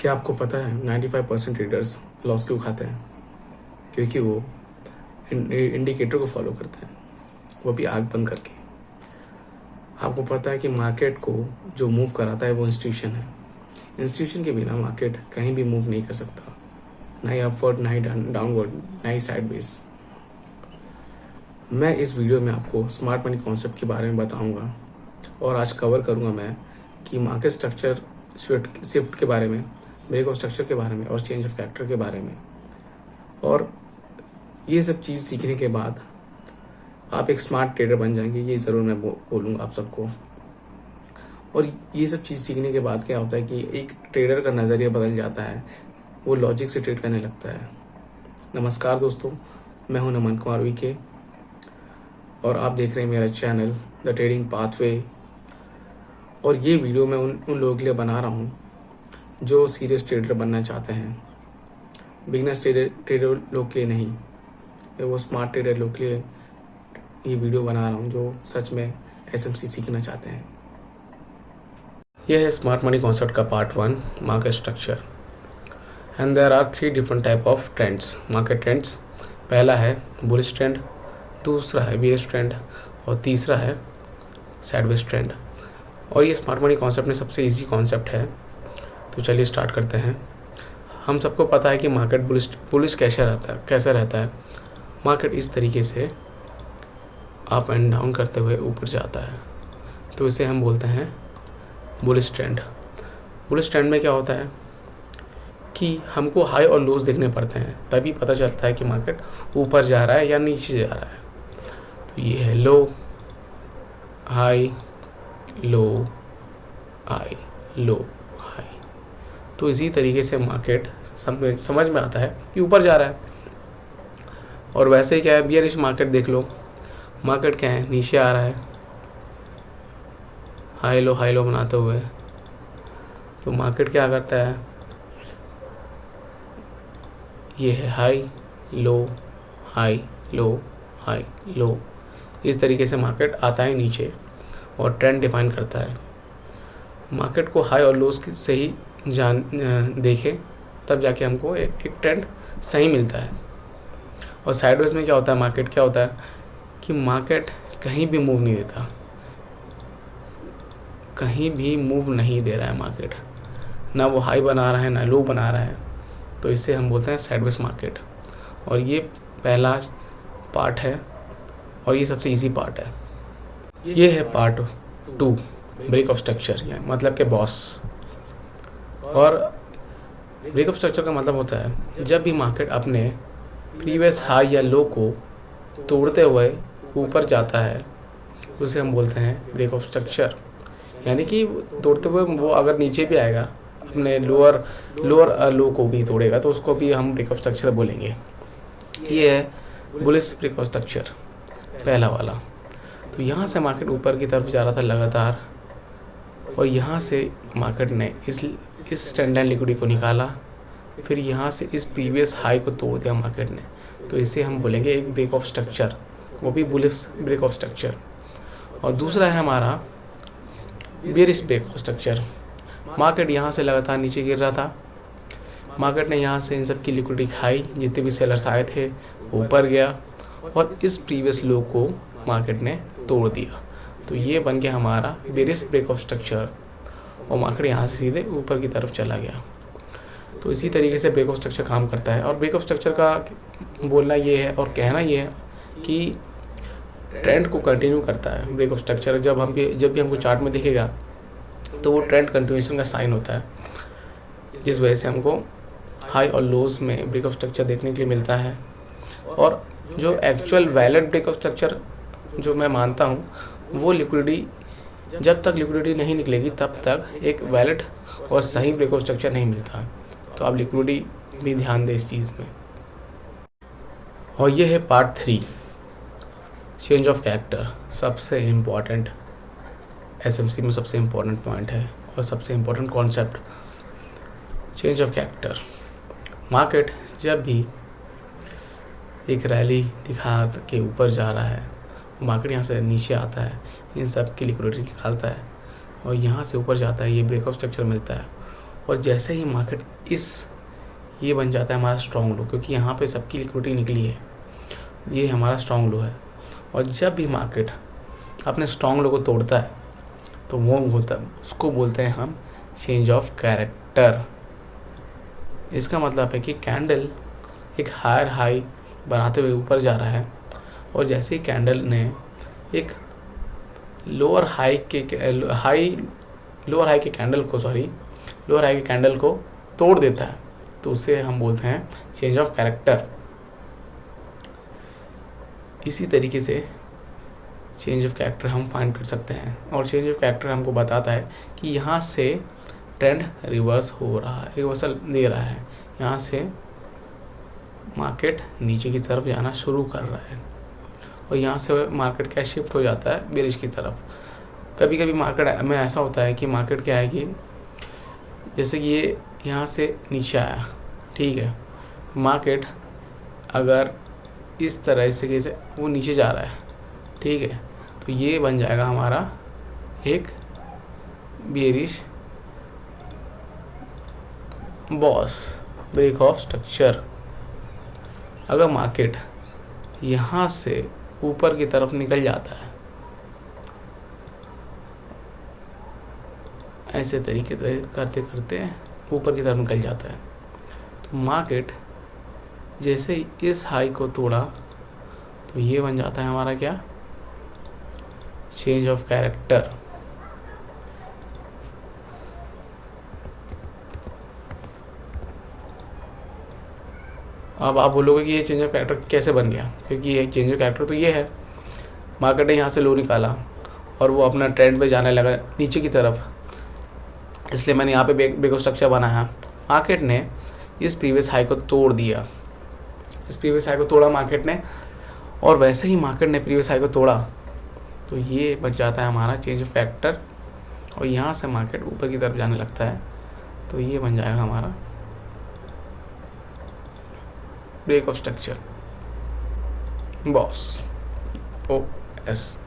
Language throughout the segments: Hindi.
क्या आपको पता है 95% ट्रेडर्स लॉस क्यों खाते हैं? क्योंकि वो इंडिकेटर को फॉलो करते हैं, वो भी आंख बंद करके। आपको पता है कि मार्केट को जो मूव कराता है वो इंस्टीट्यूशन है। इंस्टीट्यूशन के बिना मार्केट कहीं भी मूव नहीं कर सकता, ना ही अपवर्ड, ना ही डाउनवर्ड, ना ही साइडवेज। मैं इस वीडियो में आपको स्मार्ट मनी कॉन्सेप्ट के बारे में बताऊंगा और आज कवर करूंगा मैं कि मार्केट स्ट्रक्चर शिफ्ट के बारे में, ब्रेक ऑफ स्ट्रक्चर के बारे में और चेंज ऑफ कैरेक्टर के बारे में। और ये सब चीज़ सीखने के बाद आप एक स्मार्ट ट्रेडर बन जाएंगे, ये ज़रूर मैं बोलूँगा आप सबको। और ये सब चीज़ सीखने के बाद क्या होता है कि एक ट्रेडर का नज़रिया बदल जाता है, वो लॉजिक से ट्रेड करने लगता है। नमस्कार दोस्तों, मैं हूं नमन कुमार वीके और आप देख रहे हैं मेरा चैनल द ट्रेडिंग पाथवे। और ये वीडियो मैं उन लोगों के लिए बना रहा हूँ जो सीरियस ट्रेडर बनना चाहते हैं। बिगनर्स ट्रेडर लोग के लिए नहीं, मैं वो स्मार्ट ट्रेडर लोग के लिए ये वीडियो बना रहा हूँ जो सच में एसएमसी सीखना चाहते हैं। यह है स्मार्ट मनी कॉन्सेप्ट का part 1, market structure. And there are 3 different type of trends, market trends. पहला है बुलिश ट्रेंड, दूसरा है बेयरिश ट्रेंड और तीसरा है साइडवेज ट्रेंड। और ये स्मार्ट मनी कॉन्सेप्ट में सबसे इजी कॉन्सेप्ट है। तो चलिए स्टार्ट करते हैं। हम सबको पता है कि मार्केट बुलिश कैसे रहता है। मार्केट इस तरीके से अप एंड डाउन करते हुए ऊपर जाता है, तो इसे हम बोलते हैं बुलिश ट्रेंड। बुलिश ट्रेंड में क्या होता है कि हमको हाई और लोज देखने पड़ते हैं, तभी पता चलता है कि मार्केट ऊपर जा रहा है या नीचे जा रहा है। तो ये है लो, हाई, लो, हाई, लो, हाई। तो इसी तरीके से मार्केट समझ में आता है कि ऊपर जा रहा है। और वैसे क्या है, बियरिश मार्केट देख लो, मार्केट क्या है, नीचे आ रहा है हाई लो बनाते हुए। तो मार्केट क्या करता है, ये है high low, high low, high low. इस तरीके से मार्केट आता है नीचे और ट्रेंड डिफाइन करता है। मार्केट को हाई और लोज से ही देखें, तब जाके हमको एक ट्रेंड सही मिलता है। और साइडवेज में क्या होता है, मार्केट क्या होता है कि मार्केट कहीं भी मूव नहीं देता, कहीं भी मूव नहीं दे रहा है मार्केट, ना वो हाई बना रहा है ना लो बना रहा है। तो इसे हम बोलते हैं साइडवेज मार्केट। और ये पहला पार्ट है और ये सबसे इजी पार्ट है। ये है पार्ट 2, ब्रेक ऑफ स्ट्रक्चर, मतलब के बॉस। और ब्रेक ऑफ स्ट्रक्चर का मतलब होता है जब भी मार्केट अपने प्रीवियस हाई या लो को तोड़ते हुए ऊपर जाता है, उसे हम बोलते हैं ब्रेक ऑफ स्ट्रक्चर। यानी कि तोड़ते हुए वो अगर नीचे भी आएगा, अपने लोअर लो को भी तोड़ेगा, तो उसको भी हम ब्रेक ऑफ स्ट्रक्चर बोलेंगे। ये है बुलिश ब्रेक ऑफ स्ट्रक्चर, पहला वाला। तो यहाँ से मार्केट ऊपर की तरफ जा रहा था लगातार, और यहाँ से मार्केट ने इस ट्रेंड लाइन लिक्विडिटी को निकाला, फिर यहाँ से इस प्रीवियस हाई को तोड़ दिया मार्केट ने। तो इसे हम बोलेंगे एक ब्रेक ऑफ स्ट्रक्चर, वो भी बुलिश ब्रेक ऑफ स्ट्रक्चर। और दूसरा है हमारा bearish break of structure. Market यहाँ से लगातार नीचे गिर रहा था, मार्केट ने यहाँ से इन सब की लिक्विडिटी खाई, जितने भी सेलर्स आए थे ऊपर गया और इस प्रीवियस लो को मार्केट ने तोड़ दिया। तो ये बन गया हमारा बेयरिश ब्रेक ऑफ स्ट्रक्चर और मार्केट यहाँ से सीधे ऊपर की तरफ चला गया। तो इसी तरीके से ब्रेक ऑफ स्ट्रक्चर काम करता है। और ब्रेक ऑफ स्ट्रक्चर का बोलना ये है और कहना ये है कि ट्रेंड को कंटिन्यू करता है ब्रेक ऑफ स्ट्रक्चर। जब भी हमको चार्ट में दिखेगा तो वो ट्रेंड कंटिन्यूएशन का साइन होता है, जिस वजह से हमको हाई और लोज में ब्रेक ऑफ स्ट्रक्चर देखने के लिए मिलता है। और जो actual valid break of structure जो मैं मानता हूँ, वो लिक्विडिटी, जब तक लिक्विडिटी नहीं निकलेगी तब तक एक वैलिड और सही ब्रेक ऑफ स्ट्रक्चर नहीं मिलता। तो आप लिक्विडिटी भी ध्यान दें इस चीज़ में। और ये है पार्ट 3, चेंज ऑफ कैरेक्टर। सबसे इम्पॉर्टेंट, एसएमसी में सबसे इम्पॉर्टेंट पॉइंट है और सबसे important concept, change of character. Market जब भी एक रैली दिखा के ऊपर जा रहा है, मार्केट यहाँ से नीचे आता है, इन सब की लिक्विडिटी निकालता है और यहाँ से ऊपर जाता है, ये ब्रेक ऑफ स्ट्रक्चर मिलता है। और जैसे ही मार्केट ये बन जाता है हमारा स्ट्रॉन्ग लो, क्योंकि यहाँ पे सबकी लिक्विडिटी निकली है, ये हमारा स्ट्रॉन्ग लो है। और जब भी मार्केट अपने स्ट्रॉन्ग लो को तोड़ता है तो वो होता है, उसको बोलते हैं हम चेंज ऑफ कैरेक्टर। इसका मतलब है कि कैंडल एक हायर हाई बनाते हुए ऊपर जा रहा है, और जैसे ही कैंडल ने एक लोअर हाई के कैंडल को तोड़ देता है, तो उसे हम बोलते हैं चेंज ऑफ कैरेक्टर। इसी तरीके से चेंज ऑफ कैरेक्टर हम फाइंड कर सकते हैं, और चेंज ऑफ कैरेक्टर हमको बताता है कि यहाँ से ट्रेंड रिवर्स हो रहा है, रिवर्सल दे रहा है, यहाँ से मार्केट नीचे की तरफ जाना शुरू कर रहा है, और यहाँ से मार्केट क्या शिफ्ट हो जाता है बेरिश की तरफ। कभी कभी मार्केट में ऐसा होता है कि मार्केट क्या है कि जैसे कि ये यहाँ से नीचे आया, ठीक है, मार्केट अगर इस तरह से वो नीचे जा रहा है, ठीक है, तो ये बन जाएगा हमारा एक bearish BOS break of structure. अगर मार्केट यहाँ से ऊपर की तरफ निकल जाता है, ऐसे तरीके से करते करते ऊपर की तरफ निकल जाता है, तो मार्केट जैसे ही इस हाई को तोड़ा तो ये बन जाता है हमारा क्या, चेंज ऑफ कैरेक्टर। अब आप बोलोगे कि ये चेंज ऑफ कैरेक्टर कैसे बन गया, क्योंकि ये चेंज ऑफ कैरेक्टर तो ये है, मार्केट ने यहाँ से लो निकाला और वो अपना ट्रेंड पे जाने लगा नीचे की तरफ, इसलिए मैंने यहाँ पे ब्रेक ऑफ स्ट्रक्चर बनाया। मार्केट ने इस प्रीवियस हाई को तोड़ दिया, इस प्रीवियस हाई को तोड़ा मार्केट ने, और वैसे ही मार्केट ने प्रीवियस हाई को तोड़ा तो ये बच जाता है हमारा चेंज ऑफ कैरेक्टर, और यहाँ से मार्केट ऊपर की तरफ जाने लगता है, तो ये बन जाएगा हमारा break of structure BOS OS।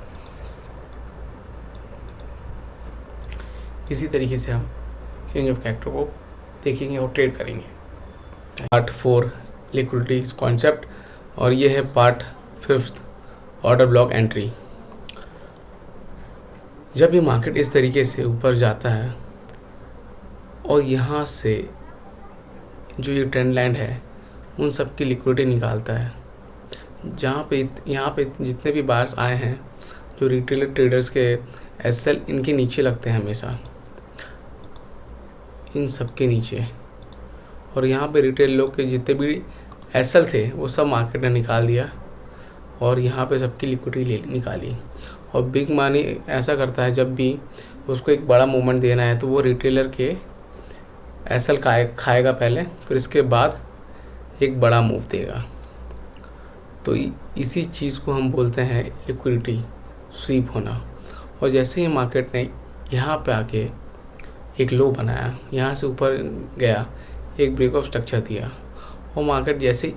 इसी तरीके से हम चेंज ऑफ कैरेक्टर को देखेंगे और ट्रेड करेंगे। पार्ट 4 लिक्विडिटी कॉन्सेप्ट, और ये है पार्ट 5 ऑर्डर ब्लॉक एंट्री। जब भी मार्केट इस तरीके से ऊपर जाता है और यहाँ से जो ये ट्रेंड लाइन है उन सब की लिक्विडिटी निकालता है, यहाँ पे जितने भी बार्स आए हैं, जो रिटेलर ट्रेडर्स के SL इनके नीचे लगते हैं हमेशा, इन सब के नीचे, और यहाँ पे रिटेल लोग के जितने भी SL थे वो सब मार्केट ने निकाल दिया, और यहाँ पे सबकी लिक्विडिटी निकाली। और बिग मनी ऐसा करता है, जब भी उसको एक बड़ा मूवमेंट देना है तो वो रिटेलर के SL खाएगा पहले, फिर इसके बाद एक बड़ा मूव देगा। तो इसी चीज़ को हम बोलते हैं लिक्विडिटी स्वीप होना। और जैसे ही मार्केट ने यहाँ पे आके एक लो बनाया, यहाँ से ऊपर गया, एक ब्रेक ऑफ स्ट्रक्चर दिया, और मार्केट जैसे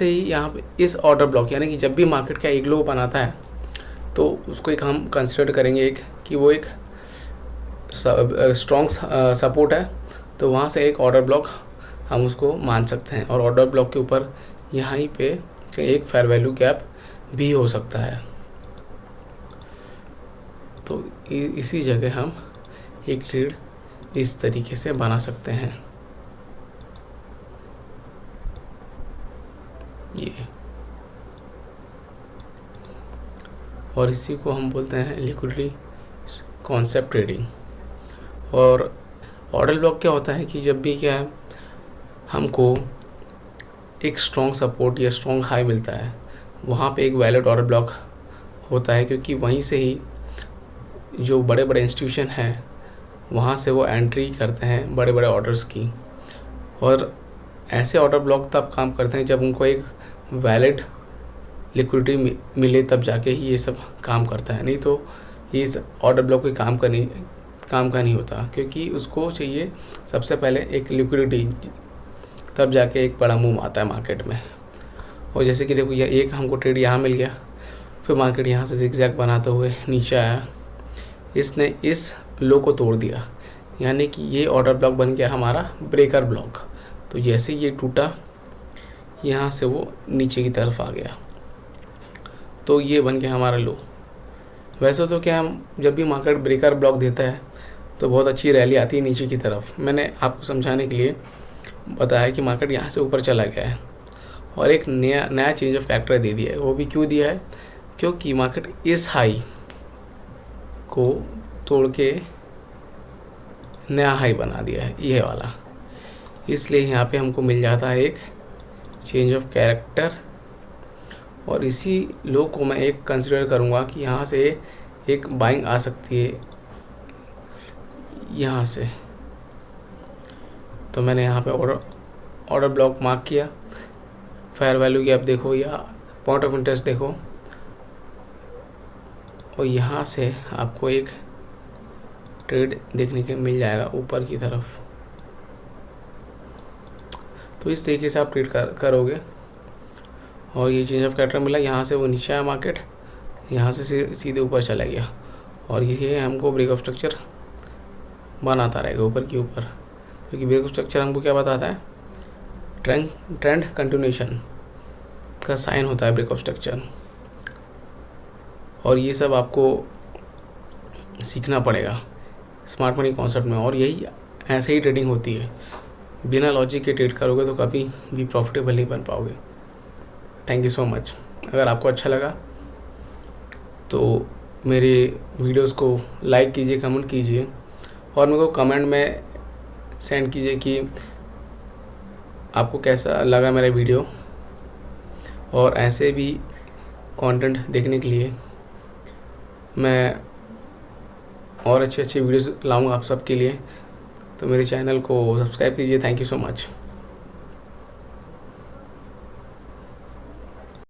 ही यहाँ पे इस ऑर्डर ब्लॉक, यानी कि जब भी मार्केट का एक लो बनाता है तो उसको एक हम कंसिडर करेंगे कि वो एक स्ट्रॉन्ग सपोर्ट है, तो वहाँ से एक ऑर्डर ब्लॉक हम उसको मान सकते हैं। और ऑर्डर ब्लॉक के ऊपर यहाँ पे एक फेयर वैल्यू गैप भी हो सकता है, तो इसी जगह हम एक ट्रेड इस तरीके से बना सकते हैं। ये, और इसी को हम बोलते हैं लिक्विडिटी कॉन्सेप्ट ट्रेडिंग। और ऑर्डर ब्लॉक क्या होता है कि जब भी क्या है, हमको एक स्ट्रॉन्ग सपोर्ट या स्ट्रॉन्ग हाई मिलता है, वहाँ पे एक वैलिड ऑर्डर ब्लॉक होता है, क्योंकि वहीं से ही जो बड़े बड़े इंस्टीट्यूशन हैं वहाँ से वो एंट्री करते हैं बड़े बड़े ऑर्डर्स की। और ऐसे ऑर्डर ब्लॉक तब काम करते हैं जब उनको एक वैलिड लिक्विडिटी मिले, तब जाके ही ये सब काम करता है, नहीं तो ये ऑर्डर ब्लॉक कोई काम का नहीं होता, क्योंकि उसको चाहिए सबसे पहले एक लिक्विडिटी, तब जाके एक बड़ा मूव आता है मार्केट में। और जैसे कि देखो, यह एक हमको ट्रेड यहाँ मिल गया, फिर मार्केट यहाँ से ज़िगज़ैग बनाते हुए नीचे आया, इसने इस लो को तोड़ दिया, यानी कि ये ऑर्डर ब्लॉक बन गया हमारा ब्रेकर ब्लॉक। तो जैसे ये टूटा, यहाँ से वो नीचे की तरफ आ गया, तो ये बन गया हमारा लो। वैसे तो क्या, हम जब भी मार्केट ब्रेकर ब्लॉक देता है तो बहुत अच्छी रैली आती है नीचे की तरफ। मैंने आपको समझाने के लिए बताया कि मार्केट यहाँ से ऊपर चला गया है और एक नया चेंज ऑफ कैरेक्टर दे दिया है। वो भी क्यों दिया है, क्योंकि मार्केट इस हाई को तोड़ के नया हाई बना दिया है, ये वाला। इसलिए यहाँ पे हमको मिल जाता है एक चेंज ऑफ कैरेक्टर, और इसी लो को मैं एक कंसिडर करूँगा कि यहाँ से एक बाइंग आ सकती है यहाँ से। तो मैंने यहाँ पे ऑर्डर ब्लॉक मार्क किया। फेयर वैल्यू गैप देखो या पॉइंट ऑफ इंटरेस्ट देखो, और यहाँ से आपको एक ट्रेड देखने के मिल जाएगा ऊपर की तरफ। तो इस तरीके से आप ट्रेड करोगे। और ये चेंज ऑफ कैरेक्टर मिला, यहाँ से वो नीचे आया मार्केट, यहाँ से सीधे ऊपर चला गया, और ये हमको ब्रेक ऑफ स्ट्रक्चर बनाता रहेगा ऊपर के ऊपर। क्योंकि ब्रेक ऑफ स्ट्रक्चर हमको क्या बताता है, ट्रेंड कंटिन्यूएशन का साइन होता है ब्रेक ऑफ स्ट्रक्चर। और ये सब आपको सीखना पड़ेगा स्मार्ट मनी कॉन्सेप्ट में, और यही ऐसे ही ट्रेडिंग होती है। बिना लॉजिक के ट्रेड करोगे तो कभी भी प्रॉफिटेबल नहीं बन पाओगे। Thank you so much. अगर आपको अच्छा लगा तो मेरे वीडियोस को लाइक कीजिए, कमेंट कीजिए, और मेरे को कमेंट में सेंड कीजिए कि आपको कैसा लगा मेरा वीडियो। और ऐसे भी कंटेंट देखने के लिए मैं और अच्छे वीडियोस लाऊंगा आप सबके लिए। तो मेरे चैनल को सब्सक्राइब कीजिए। Thank you so much.